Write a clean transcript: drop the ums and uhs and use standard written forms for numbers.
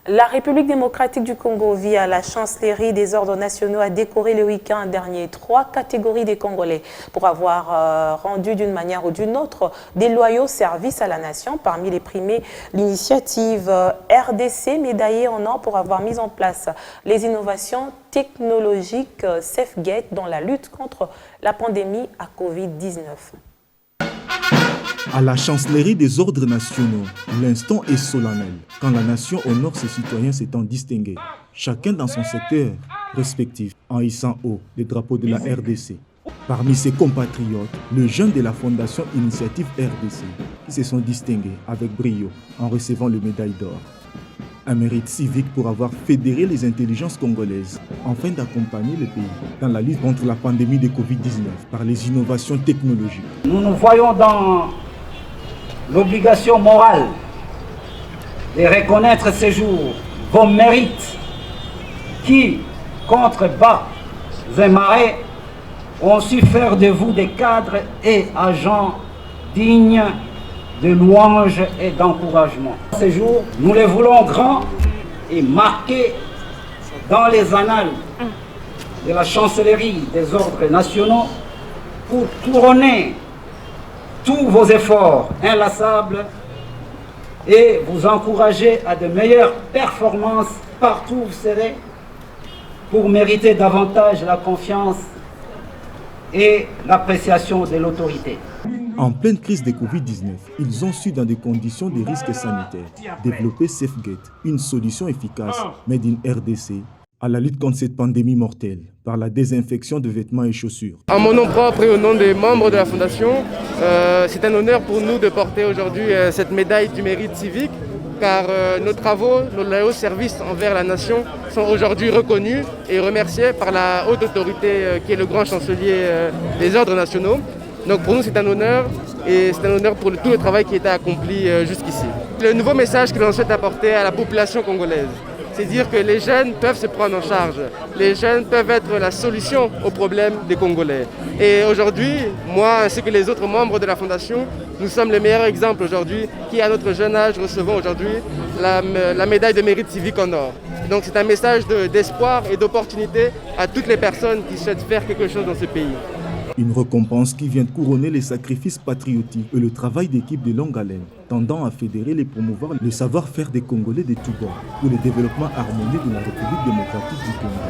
La République démocratique du Congo, via la chancellerie des ordres nationaux, a décoré le week-end dernier 3 catégories des Congolais pour avoir rendu d'une manière ou d'une autre des loyaux services à la nation. Parmi les primés, l'initiative RDC, médaillée en or pour avoir mis en place les innovations technologiques SafeGate dans la lutte contre la pandémie à Covid-19. À la chancellerie des ordres nationaux, l'instant est solennel quand la nation honore ses citoyens s'étant distingués, chacun dans son secteur respectif, en hissant haut les drapeaux de la RDC. Parmi ses compatriotes, le jeune de la Fondation Initiative RDC, qui se sont distingués avec brio en recevant le médaille d'or. Un mérite civique pour avoir fédéré les intelligences congolaises afin d'accompagner le pays dans la lutte contre la pandémie de Covid-19 par les innovations technologiques. Nous nous voyons dans l'obligation morale de reconnaître ces jours vos mérites qui, contre bas et marées, ont su faire de vous des cadres et agents dignes de louanges et d'encouragement. Ces jours, nous les voulons grands et marqués dans les annales de la chancellerie des ordres nationaux pour couronner tous vos efforts inlassables et vous encourager à de meilleures performances partout où vous serez pour mériter davantage la confiance et l'appréciation de l'autorité. En pleine crise de Covid-19, ils ont su, dans des conditions de risques sanitaires, développer SafeGate, une solution efficace, made in RDC, à la lutte contre cette pandémie mortelle, par la désinfection de vêtements et chaussures. En mon nom propre et au nom des membres de la Fondation, c'est un honneur pour nous de porter aujourd'hui cette médaille du mérite civique, car nos travaux, nos loyaux services envers la nation sont aujourd'hui reconnus et remerciés par la haute autorité qui est le grand chancelier des ordres nationaux. Donc pour nous c'est un honneur et c'est un honneur pour tout le travail qui a été accompli jusqu'ici. Le nouveau message que l'on souhaite apporter à la population congolaise, c'est dire que les jeunes peuvent se prendre en charge. Les jeunes peuvent être la solution aux problèmes des Congolais. Et aujourd'hui, moi ainsi que les autres membres de la Fondation, nous sommes le meilleur exemple aujourd'hui qui, à notre jeune âge, recevons aujourd'hui la médaille de mérite civique en or. Donc c'est un message d'espoir et d'opportunité à toutes les personnes qui souhaitent faire quelque chose dans ce pays. Une récompense qui vient couronner les sacrifices patriotiques et le travail d'équipe de longue haleine, tendant à fédérer et promouvoir le savoir-faire des Congolais de tous bords pour le développement harmonieux de la République démocratique du Congo.